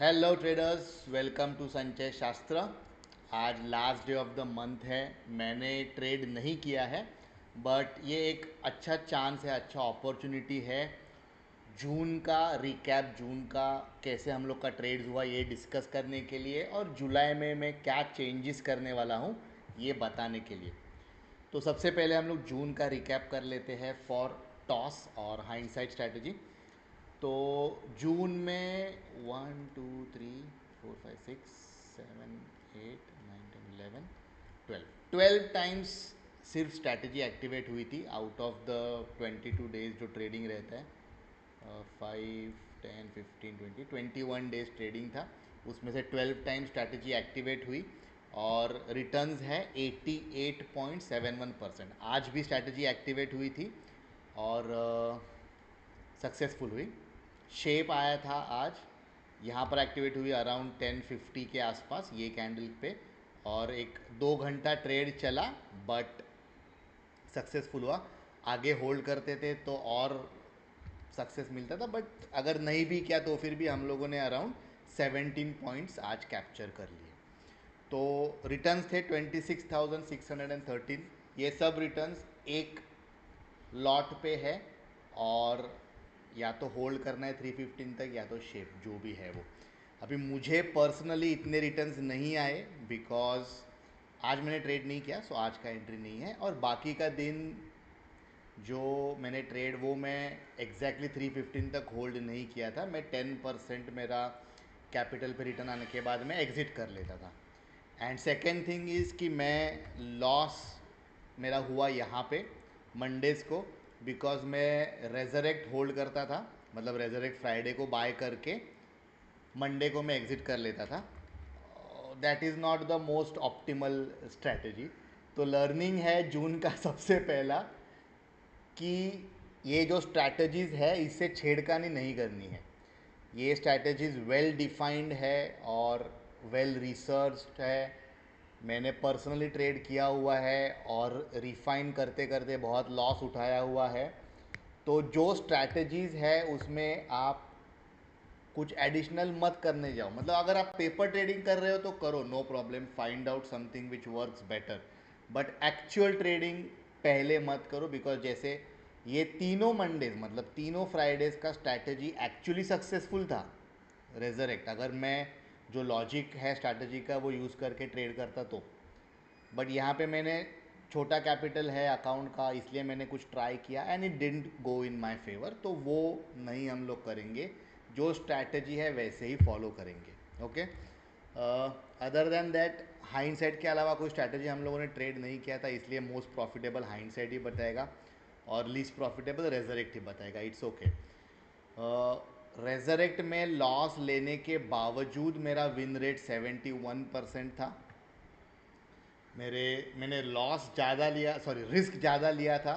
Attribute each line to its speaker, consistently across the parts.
Speaker 1: Hello traders, welcome to संचय शास्त्र। आज last day of the month है। मैंने ट्रेड नहीं किया है, बट ये एक अच्छा चांस है, अच्छा अपॉर्चुनिटी है जून का रिकैप, जून का कैसे हम लोग का ट्रेड्स हुआ ये डिस्कस करने के लिए, और जुलाई में मैं क्या चेंजेस करने वाला हूँ ये बताने के लिए। तो सबसे पहले हम लोग जून का रिकैप कर लेते हैं फॉर टॉस और हाइंडसाइड स्ट्रैटेजी। तो जून में 1 2 3 4 5 6 7 8 9 10 11 12 टाइम्स सिर्फ स्ट्रैटेजी एक्टिवेट हुई थी आउट ऑफ द 22 डेज जो ट्रेडिंग रहता है। 5 10 15 20 21 डेज ट्रेडिंग था, उसमें से 12 टाइम स्ट्रैटेजी एक्टिवेट हुई और रिटर्न्स है 88.71%। आज भी स्ट्रैटेजी एक्टिवेट हुई थी और सक्सेसफुल हुई। शेप आया था आज, यहाँ पर एक्टिवेट हुई अराउंड 10:50 के आसपास ये कैंडल पे, और एक 2 घंटा ट्रेड चला बट सक्सेसफुल हुआ। आगे होल्ड करते थे तो और सक्सेस मिलता था, बट अगर नहीं भी किया तो फिर भी हम लोगों ने अराउंड 17 पॉइंट्स आज कैप्चर कर लिए। तो रिटर्न्स थे 26,613। ये सब रिटर्न्स एक लॉट पे है, और या तो होल्ड करना है 315 तक, या तो शेप जो भी है वो। अभी मुझे पर्सनली इतने रिटर्न्स नहीं आए बिकॉज आज मैंने ट्रेड नहीं किया, सो आज का एंट्री नहीं है। और बाकी का दिन जो मैंने ट्रेड वो मैं एग्जैक्टली 315 तक होल्ड नहीं किया था। मैं 10% मेरा कैपिटल पे रिटर्न आने के बाद मैं एग्ज़िट कर लेता था। एंड सेकेंड थिंग इज़ कि मैं लॉस मेरा हुआ यहाँ पे मंडेज़ को, बिकॉज मैं रेजरेक्ट होल्ड करता था, मतलब रेजरेक्ट फ्राइडे को बाय करके मंडे को मैं एग्ज़िट कर लेता था। That is not the most optimal strategy. तो लर्निंग है जून का सबसे पहला कि ये जो स्ट्रैटेजीज़ है इससे छेड़खानी नहीं करनी है। ये स्ट्रैटेजीज़ वेल डिफाइंड है और वेल रिसर्च्ड है। मैंने पर्सनली ट्रेड किया हुआ है और रिफाइन करते करते बहुत लॉस उठाया हुआ है। तो जो स्ट्रैटेजीज़ है उसमें आप कुछ एडिशनल मत करने जाओ। मतलब अगर आप पेपर ट्रेडिंग कर रहे हो तो करो, no problem, find out something which works better, but actual trading पहले मत करो। बिकॉज जैसे ये तीनों मंडेज, मतलब तीनों फ्राइडेज का स्ट्रैटेजी एक्चुअली सक्सेसफुल था। रेजरेक्ट, अगर मैं जो लॉजिक है स्ट्रैटेजी का वो यूज़ करके ट्रेड करता तो, बट यहाँ पे मैंने छोटा कैपिटल है अकाउंट का, इसलिए मैंने कुछ ट्राई किया and it didn't go in my favour. तो वो नहीं हम लोग करेंगे, जो स्ट्रैटेजी है वैसे ही फॉलो करेंगे। Okay, other than that hindsight के अलावा कोई स्ट्रैटेजी हम लोगों ने ट्रेड नहीं किया था, इसलिए मोस्ट प्रॉफिटेबल हाइंडसाइड ही बताएगा और लीस्ट प्रॉफिटेबल रेजरेक्ट ही बताएगा। It's okay. रेजरेक्ट में लॉस लेने के बावजूद मेरा विन रेट 71% था। मैंने लॉस ज़्यादा लिया, सॉरी रिस्क ज़्यादा लिया था,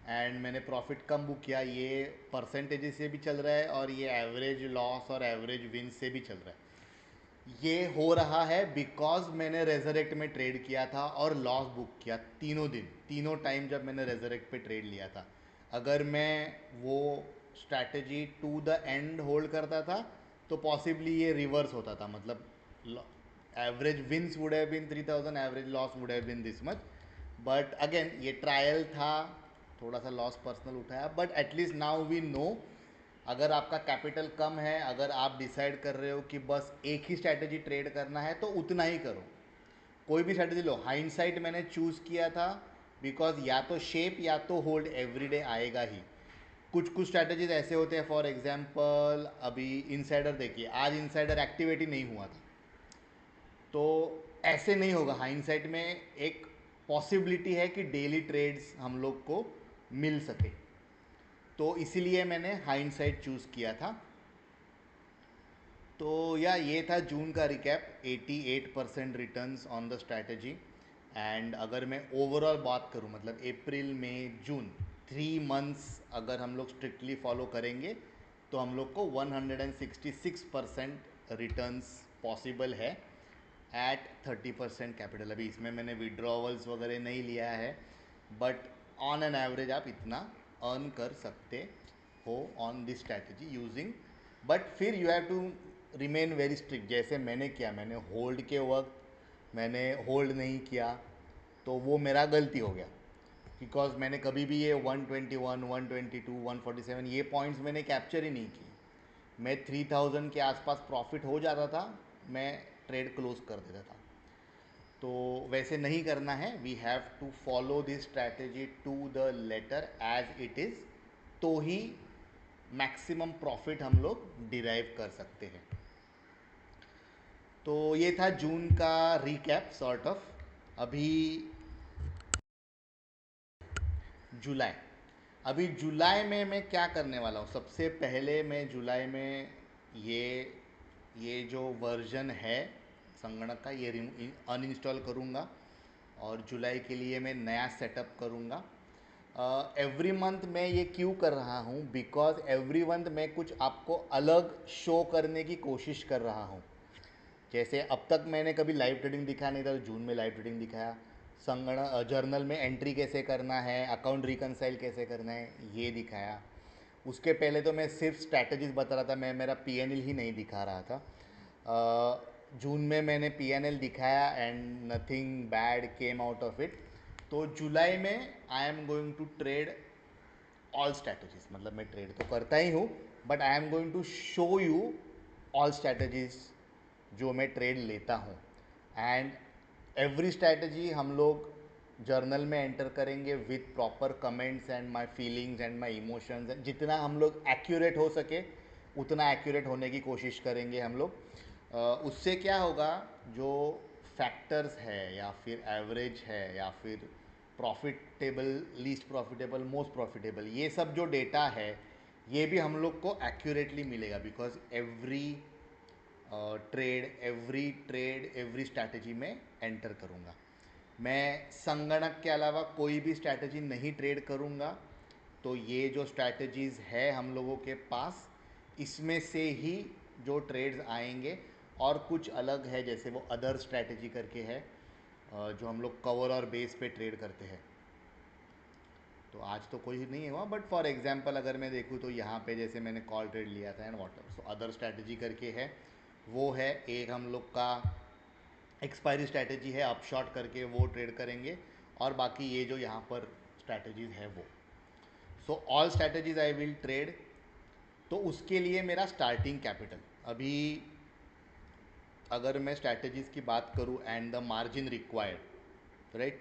Speaker 1: एंड मैंने प्रॉफिट कम बुक किया। ये परसेंटेज से भी चल रहा है और ये एवरेज लॉस और एवरेज विन से भी चल रहा है। ये हो रहा है बिकॉज मैंने रेजरेक्ट में ट्रेड किया था और लॉस बुक किया तीनों दिन, तीनों टाइम जब मैंने रेजरेक्ट पे ट्रेड लिया था। अगर मैं वो strategy to the end hold करता था तो पॉसिबली ये रिवर्स होता था, मतलब average wins would have been 3000, average loss would have been this much. But again ये ट्रायल था, थोड़ा सा लॉस पर्सनल उठाया, but at least now we know. अगर आपका कैपिटल कम है, अगर आप डिसाइड कर रहे हो कि बस एक ही स्ट्रैटेजी ट्रेड करना है तो उतना ही करो, कोई भी स्ट्रैटेजी लो। हाइंडसाइट मैंने चूज़ किया था बिकॉज या तो शेप या तो होल्ड एवरीडे आएगा ही। कुछ कुछ स्ट्रैटेजीज ऐसे होते हैं, फॉर एग्जांपल अभी इनसाइडर देखिए, आज इनसाइडर एक्टिवेट ही नहीं हुआ था। तो ऐसे नहीं होगा, हाइंडसाइट में एक पॉसिबिलिटी है कि डेली ट्रेड्स हम लोग को मिल सके, तो इसीलिए मैंने हाइंडसाइट चूज़ किया था। तो या ये था जून का recap, 88% returns on the strategy. And अगर मैं ओवरऑल बात करूं, मतलब अप्रैल मई जून 3 मंथ्स अगर हम लोग स्ट्रिक्टली फॉलो करेंगे तो हम लोग को 166% रिटर्न्स पॉसिबल है एट 30% कैपिटल। अभी इसमें मैंने विड्रॉवल्स वगैरह नहीं लिया है, बट ऑन एन एवरेज आप इतना अर्न कर सकते हो on this strategy using. But फिर you have to remain very strict, जैसे मैंने किया, मैंने होल्ड के वक्त मैंने होल्ड नहीं किया तो वो मेरा गलती हो गया, बिकॉज मैंने कभी भी ये 121, 122, 147 ये पॉइंट्स मैंने कैप्चर ही नहीं किए। मैं 3000 के आसपास प्रॉफिट हो जाता था, मैं ट्रेड क्लोज कर देता था। तो वैसे नहीं करना है, we have to follow this strategy to the letter as it is, तो ही मैक्सिमम प्रॉफिट हम लोग डिराइव कर सकते हैं। तो ये था जून का रिकैप सॉर्ट ऑफ। अभी जुलाई, अभी जुलाई में मैं क्या करने वाला हूँ, सबसे पहले मैं जुलाई में ये ये जो वर्जन है संगणक का ये अनइंस्टॉल करूँगा और जुलाई के लिए मैं नया सेटअप करूँगा। एवरी मंथ मैं ये क्यों कर रहा हूँ, बिकॉज एवरी मंथ मैं कुछ आपको अलग शो करने की कोशिश कर रहा हूँ। जैसे अब तक मैंने कभी लाइव ट्रेडिंग दिखाया नहीं था, तो जून में लाइव ट्रेडिंग दिखाया। संगणक जर्नल में एंट्री कैसे करना है, अकाउंट रिकनसाइल कैसे करना है, ये दिखाया। उसके पहले तो मैं सिर्फ स्ट्रैटेजीज बता रहा था, मैं मेरा पीएनएल ही नहीं दिखा रहा था। जून में मैंने पीएनएल दिखाया and nothing bad came out of it. तो जुलाई में I am going to trade all strategies, मतलब मैं ट्रेड तो करता ही हूँ, but I am going to show you all strategies जो मैं ट्रेड लेता हूँ। एंड एवरी स्ट्रैटेजी हम लोग जर्नल में एंटर करेंगे with proper comments and my feelings and my emotions, जितना हम लोग एक्यूरेट हो सके उतना एक्यूरेट होने की कोशिश करेंगे हम लोग। उससे क्या होगा, जो फैक्टर्स है या फिर एवरेज है या फिर profitable, least profitable, most profitable, ये सब जो डेटा है ये भी हम लोग को एक्यूरेटली मिलेगा, because every trade every strategy में एंटर करूँगा। मैं संगणक के अलावा कोई भी स्ट्रैटेजी नहीं ट्रेड करूँगा। तो ये जो स्ट्रैटेजीज़ है हम लोगों के पास, इसमें से ही जो ट्रेड्स आएंगे, और कुछ अलग है जैसे वो अदर स्ट्रैटेजी करके है जो हम लोग कवर और बेस पे ट्रेड करते हैं। तो आज तो कोई नहीं हुआ, बट फॉर एग्जांपल अगर मैं देखूँ तो यहाँ पे जैसे मैंने कॉल ट्रेड लिया था and water, so other strategy करके है, वो है एक हम लोग का एक्सपायरी स्ट्रैटेजी है अप शॉर्ट करके, वो ट्रेड करेंगे। और बाकी ये जो यहाँ पर स्ट्रैटेजीज है वो, so all strategies I will trade. तो उसके लिए मेरा स्टार्टिंग कैपिटल, अभी अगर मैं स्ट्रैटेजीज की बात करूँ and the margin required, right,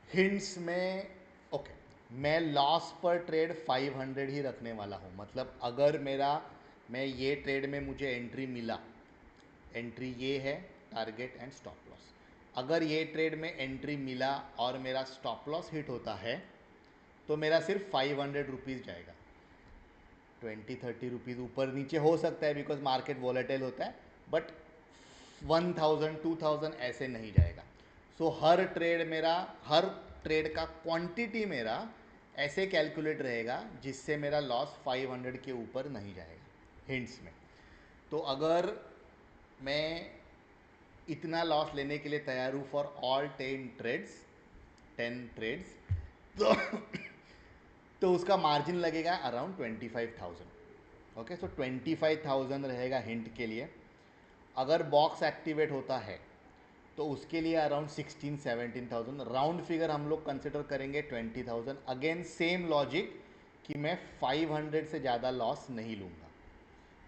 Speaker 1: hints में ओके, मैं लॉस पर ट्रेड 500 ही रखने वाला हूँ। मतलब अगर मेरा, मैं ये ट्रेड में मुझे एंट्री मिला, एंट्री ये है टारगेट एंड स्टॉप लॉस, अगर ये ट्रेड में एंट्री मिला और मेरा स्टॉप लॉस हिट होता है तो मेरा सिर्फ 500 रुपीज़ जाएगा। 20-30 रुपीज़ ऊपर नीचे हो सकता है बिकॉज मार्केट वॉलेटाइल होता है, बट 1000-2000 ऐसे नहीं जाएगा। सो हर ट्रेड मेरा, हर ट्रेड का क्वांटिटी मेरा ऐसे कैलकुलेट रहेगा जिससे मेरा लॉस 500 के ऊपर नहीं जाएगा हिंट्स में। तो अगर मैं इतना लॉस लेने के लिए तैयार हूँ फॉर ऑल 10 ट्रेड्स, तो तो उसका मार्जिन लगेगा अराउंड 25,000। ओके, सो 25,000 रहेगा हिंट के लिए। अगर बॉक्स एक्टिवेट होता है तो उसके लिए अराउंड 16-17,000, राउंड फिगर हम लोग कंसिडर करेंगे 20,000। अगेन सेम लॉजिक कि मैं 500 से ज़्यादा लॉस नहीं लूँगा,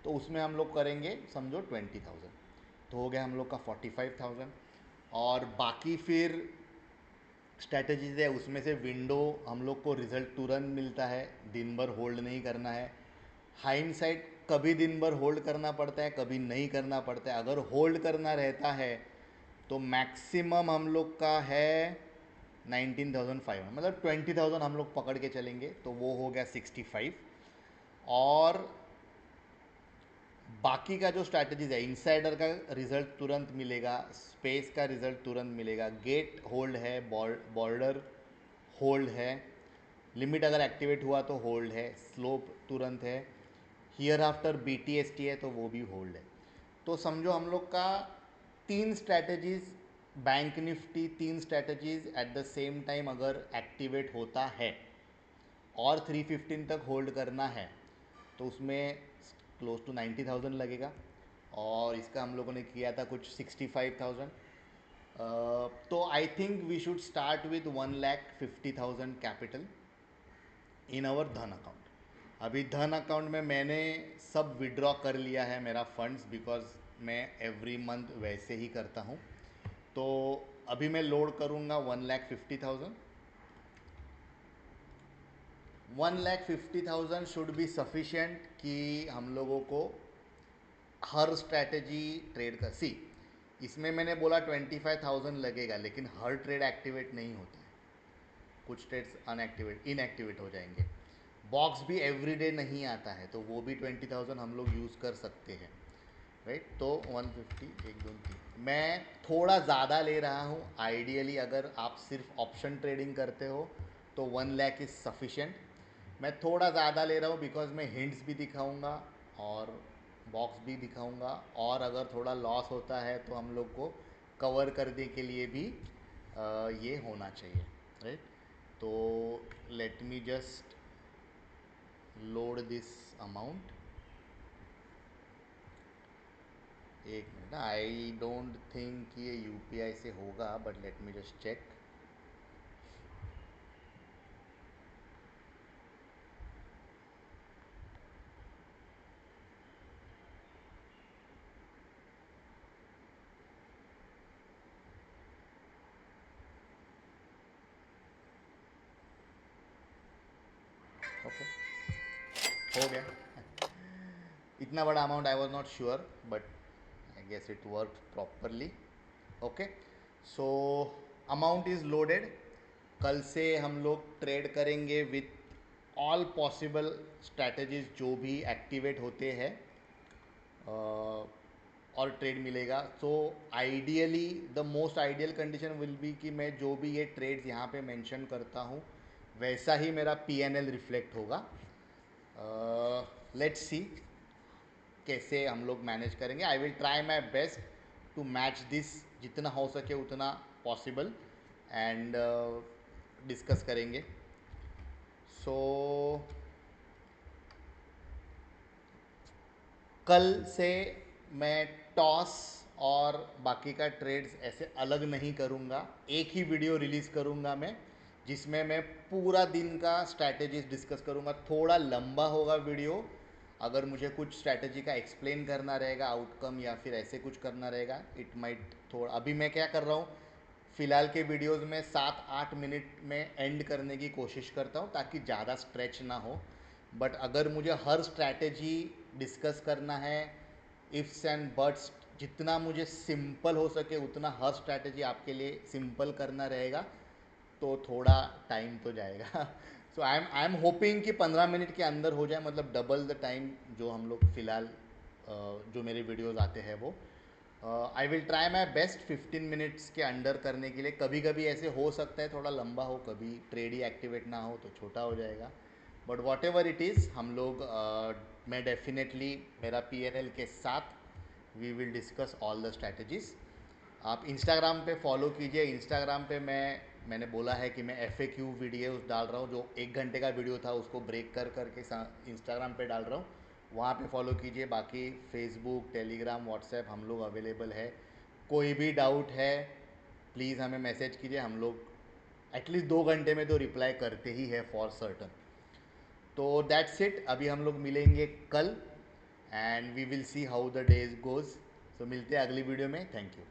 Speaker 1: तो उसमें हम लोग करेंगे समझो 20,000, तो हो गया हम लोग का 45,000। और बाकी फिर स्ट्रैटेजीज है, उसमें से विंडो हम लोग को रिजल्ट तुरंत मिलता है, दिन भर होल्ड नहीं करना है। हाइंडसाइट कभी दिन भर होल्ड करना पड़ता है, कभी नहीं करना पड़ता है। अगर होल्ड करना रहता है तो मैक्सिमम हम लोग का है 19,500, मतलब 20,000 हम लोग पकड़ के चलेंगे, तो वो हो गया 65। और बाकी का जो स्ट्रैटेजीज है, इनसाइडर का रिजल्ट तुरंत मिलेगा, स्पेस का रिजल्ट तुरंत मिलेगा, गेट होल्ड है, बॉर्डर होल्ड है, लिमिट अगर एक्टिवेट हुआ तो होल्ड है, स्लोप तुरंत है, हियर आफ्टर BTST है तो वो भी होल्ड है। तो समझो हम लोग का 3 strategies, bank Nifty 3 strategies at the same time अगर एक्टिवेट होता है और 315 तक होल्ड करना है तो उसमें क्लोज टू 90,000 लगेगा। और इसका हम लोगों ने किया था कुछ 65,000। तो I think we should start with 1,50,000 capital in our Dhan account. अभी धन अकाउंट में मैंने सब विड्रॉ कर लिया है मेरा फंड्स, बिकॉज मैं एवरी मंथ वैसे ही करता हूँ। तो अभी मैं लोड करूँगा 1,50,000। 1,50,000 शुड बी सफिशेंट कि हम लोगों को हर स्ट्रैटेजी ट्रेड कर सी। इसमें मैंने बोला 25,000 लगेगा, लेकिन हर ट्रेड एक्टिवेट नहीं होता है, कुछ ट्रेड्स अनएक्टिवेट इनएक्टिवेट हो जाएंगे। बॉक्स भी एवरीडे नहीं आता है, तो वो भी 20,000 हम लोग यूज़ कर सकते हैं, राइट। तो 150 1 2 3 मैं थोड़ा ज़्यादा ले रहा हूँ। आइडियली अगर आप सिर्फ ऑप्शन ट्रेडिंग करते हो तो 1 लाख इज़ सफिशेंट। मैं थोड़ा ज़्यादा ले रहा हूँ बिकॉज मैं हिंट्स भी दिखाऊंगा और बॉक्स भी दिखाऊंगा, और अगर थोड़ा लॉस होता है तो हम लोग को कवर करने के लिए भी ये होना चाहिए, राइट। तो let me just load this amount. एक मिनट, आई डोंट थिंक ये यूपीआई से होगा, but let me just check. Okay, हो गया। इतना बड़ा amount I was not sure, but I guess it work properly. Okay, so amount is loaded. कल से हम लोग ट्रेड करेंगे विथ ऑल पॉसिबल स्ट्रैटेजीज जो भी एक्टिवेट होते हैं, और ट्रेड मिलेगा। So ideally the most ideal condition will be कि मैं जो भी ये ट्रेड्स यहाँ पे मेंशन करता हूँ वैसा ही मेरा पीएनएल रिफ्लेक्ट होगा। लेट्स सी कैसे हम लोग मैनेज करेंगे। I will try my best to match this, जितना हो सके उतना पॉसिबल, एंड डिस्कस करेंगे। सो कल से मैं टॉस और बाकी का ट्रेड्स ऐसे अलग नहीं करूँगा। एक ही वीडियो रिलीज़ करूँगा मैं, जिसमें मैं पूरा दिन का स्ट्रैटेजीज डिस्कस करूँगा। थोड़ा लंबा होगा वीडियो, अगर मुझे कुछ स्ट्रैटेजी का एक्सप्लेन करना रहेगा, आउटकम या फिर ऐसे कुछ करना रहेगा, इट माइट थोड़ा। अभी मैं क्या कर रहा हूँ, फ़िलहाल के वीडियोस में 7-8 मिनट में एंड करने की कोशिश करता हूँ ताकि ज़्यादा स्ट्रेच ना हो। बट अगर मुझे हर स्ट्रैटेजी डिस्कस करना है, इफ़्स एंड बट्स, जितना मुझे सिंपल हो सके उतना हर स्ट्रैटेजी आपके लिए सिंपल करना रहेगा, तो थोड़ा टाइम तो जाएगा। सो आई एम होपिंग कि 15 मिनट के अंदर हो जाए, मतलब डबल द टाइम जो हम लोग फ़िलहाल जो मेरे वीडियोज़ आते हैं वो। आई will try my best 15 minutes के अंडर करने के लिए। कभी कभी ऐसे हो सकता है थोड़ा लंबा हो, कभी ट्रेड ही एक्टिवेट ना हो तो छोटा हो जाएगा। But whatever it is, हम लोग मैं डेफिनेटली मेरा पीएनएल के साथ we will discuss all the strategies. आप इंस्टाग्राम पे फॉलो कीजिए। इंस्टाग्राम पे मैंने बोला है कि मैं FAQ वीडियोस डाल रहा हूँ, जो 1 घंटे का वीडियो था उसको ब्रेक कर करके इंस्टाग्राम पे डाल रहा हूँ, वहाँ पे फॉलो कीजिए। बाकी फेसबुक, टेलीग्राम, व्हाट्सएप हम लोग अवेलेबल है। कोई भी डाउट है प्लीज़ हमें मैसेज कीजिए, हम लोग एटलीस्ट 2 घंटे में तो रिप्लाई करते ही है फॉर सर्टन। तो दैट्स इट, अभी हम लोग मिलेंगे कल, and we will see how the days goes. So मिलते हैं अगली वीडियो में। Thank you.